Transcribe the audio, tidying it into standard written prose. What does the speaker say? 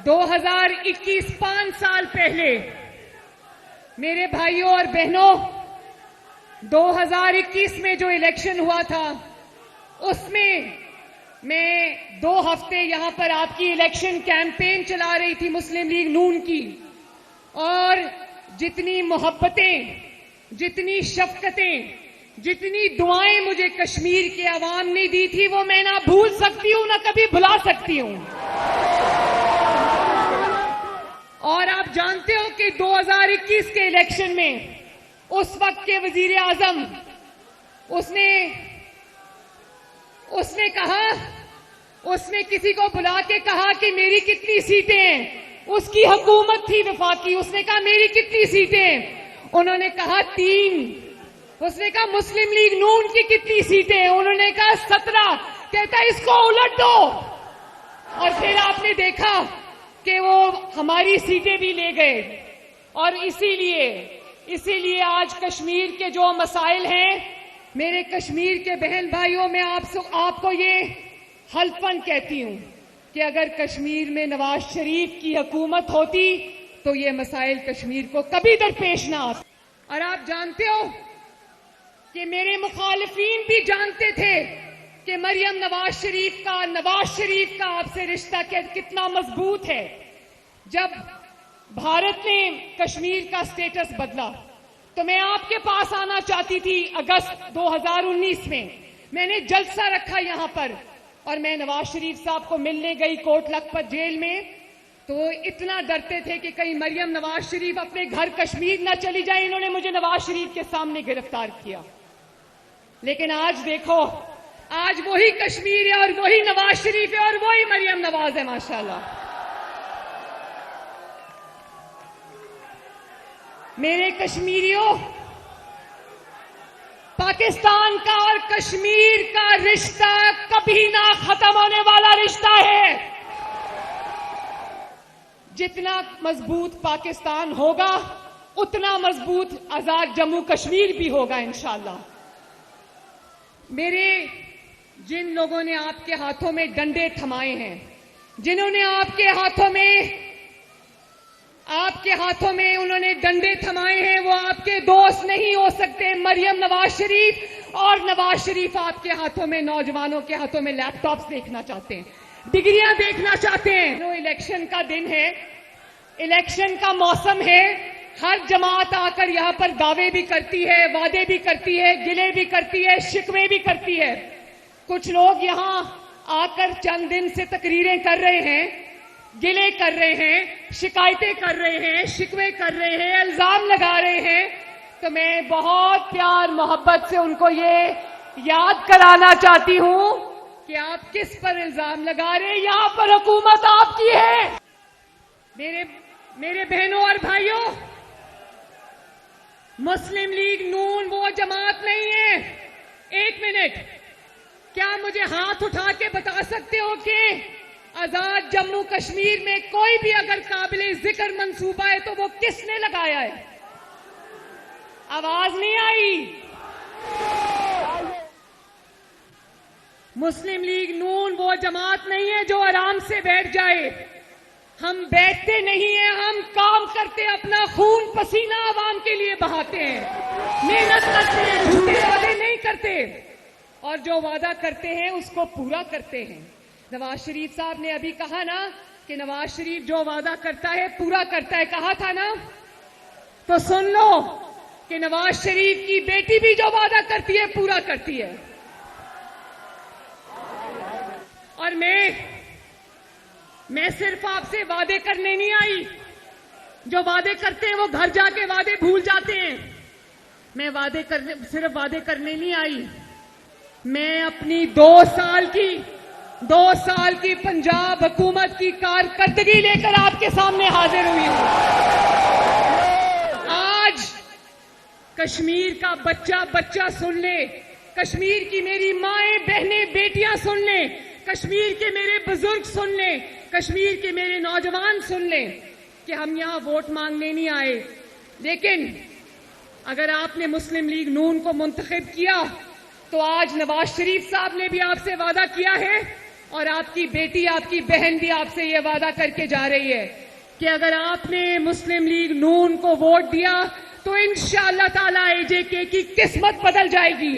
2021 5 سال پہلے میرے بھائیوں اور بہنوں 2021 میں جو الیکشن ہوا تھا اس میں میں 2 ہفتے یہاں پر آپ کی الیکشن کیمپین چلا رہی تھی مسلم لیگ نون کی، اور جتنی محبتیں، جتنی شفقتیں، جتنی دعائیں مجھے کشمیر کے عوام نے دی تھی وہ میں نہ بھول سکتی ہوں نہ کبھی بھلا سکتی ہوں۔ اور آپ جانتے ہو کہ 2021 کے الیکشن میں اس وقت کے وزیر اعظم اس نے کہا، اس نے کسی کو بلا کے کہا کہ میری کتنی سیٹیں ہیں، اس کی حکومت تھی وفاقی، اس نے کہا میری کتنی سیٹیں، انہوں نے کہا 3، اس نے کہا مسلم لیگ نون کی کتنی سیٹیں، انہوں نے کہا 17، کہتا اس کو الٹ دو، اور پھر آپ نے دیکھا کہ وہ ہماری سیٹیں بھی لے گئے۔ اور اسی لیے آج کشمیر کے جو مسائل ہیں، میرے کشمیر کے بہن بھائیوں، میں آپ کو یہ حلفاً کہتی ہوں کہ اگر کشمیر میں نواز شریف کی حکومت ہوتی تو یہ مسائل کشمیر کو کبھی درپیش نہ آتے۔ اور آپ جانتے ہو کہ میرے مخالفین بھی جانتے تھے کہ مریم نواز شریف کا آپ سے رشتہ کتنا مضبوط ہے۔ جب بھارت نے کشمیر کا سٹیٹس بدلا تو میں آپ کے پاس آنا چاہتی تھی اگست 2019 میں نے جلسہ رکھا یہاں پر، اور میں نواز شریف صاحب کو ملنے گئی کوٹ لکھپت جیل میں، تو اتنا ڈرتے تھے کہ کہیں مریم نواز شریف اپنے گھر کشمیر نہ چلی جائے، انہوں نے مجھے نواز شریف کے سامنے گرفتار کیا۔ لیکن آج دیکھو، آج وہی کشمیر ہے اور وہی نواز شریف ہے اور وہی مریم نواز ہے، ماشاءاللہ۔ میرے کشمیریوں، پاکستان کا اور کشمیر کا رشتہ کبھی نہ ختم ہونے والا رشتہ ہے۔ جتنا مضبوط پاکستان ہوگا اتنا مضبوط آزاد جموں کشمیر بھی ہوگا انشاءاللہ۔ جن لوگوں نے آپ کے ہاتھوں میں ڈنڈے تھمائے ہیں، جنہوں نے آپ کے ہاتھوں میں انہوں نے ڈنڈے تھمائے ہیں، وہ آپ کے دوست نہیں ہو سکتے۔ مریم نواز شریف اور نواز شریف آپ کے ہاتھوں میں، نوجوانوں کے ہاتھوں میں لیپ ٹاپس دیکھنا چاہتے ہیں، ڈگریاں دیکھنا چاہتے ہیں۔ جو الیکشن کا دن ہے، الیکشن کا موسم ہے، ہر جماعت آ کر یہاں پر دعوے بھی کرتی ہے، وعدے بھی کرتی ہے، گلے بھی کرتی ہے، شکوے بھی کرتی ہے۔ کچھ لوگ یہاں آ کر چند دن سے تقریریں کر رہے ہیں، گلے کر رہے ہیں، شکایتیں کر رہے ہیں، شکوے کر رہے ہیں، الزام لگا رہے ہیں، تو میں بہت پیار محبت سے ان کو یہ یاد کرانا چاہتی ہوں کہ آپ کس پر الزام لگا رہے ہیں، یہاں پر حکومت آپ کی ہے۔ میرے بہنوں اور بھائیوں، مسلم لیگ نون وہ جماعت نہیں ہے۔ ایک منٹ، کیا مجھے ہاتھ اٹھا کے بتا سکتے ہو کہ آزاد جموں کشمیر میں کوئی بھی اگر قابل ذکر منصوبہ ہے تو وہ کس نے لگایا ہے؟ آواز نہیں آئی۔ مسلم لیگ نون وہ جماعت نہیں ہے جو آرام سے بیٹھ جائے۔ ہم بیٹھتے نہیں ہیں، ہم کام کرتے، اپنا خون پسینہ عوام کے لیے بہاتے ہیں، محنت کرتے ہیں، جھوٹے وعدے نہیں کرتے، اور جو وعدہ کرتے ہیں اس کو پورا کرتے ہیں۔ نواز شریف صاحب نے ابھی کہا نا کہ نواز شریف جو وعدہ کرتا ہے پورا کرتا ہے، کہا تھا نا، تو سن لو کہ نواز شریف کی بیٹی بھی جو وعدہ کرتی ہے پورا کرتی ہے۔ اور میں صرف آپ سے وعدے کرنے نہیں آئی، جو وعدے کرتے ہیں وہ گھر جا کے وعدے بھول جاتے ہیں۔ میں صرف وعدے کرنے نہیں آئی، میں اپنی 2 سال کی پنجاب حکومت کی کارکردگی لے کر آپ کے سامنے حاضر ہوئی ہوں۔ آج کشمیر کا بچہ سن لے، کشمیر کی میری مائیں بہنیں بیٹیاں سن لیں، کشمیر کے میرے بزرگ سن لیں، کشمیر کے میرے نوجوان سن لیں کہ ہم یہاں ووٹ مانگنے نہیں آئے، لیکن اگر آپ نے مسلم لیگ نون کو منتخب کیا تو آج نواز شریف صاحب نے بھی آپ سے وعدہ کیا ہے اور آپ کی بیٹی آپ کی بہن بھی آپ سے یہ وعدہ کر کے جا رہی ہے کہ اگر آپ نے مسلم لیگ نون کو ووٹ دیا تو انشاءاللہ تعالی AJK کی قسمت بدل جائے گی.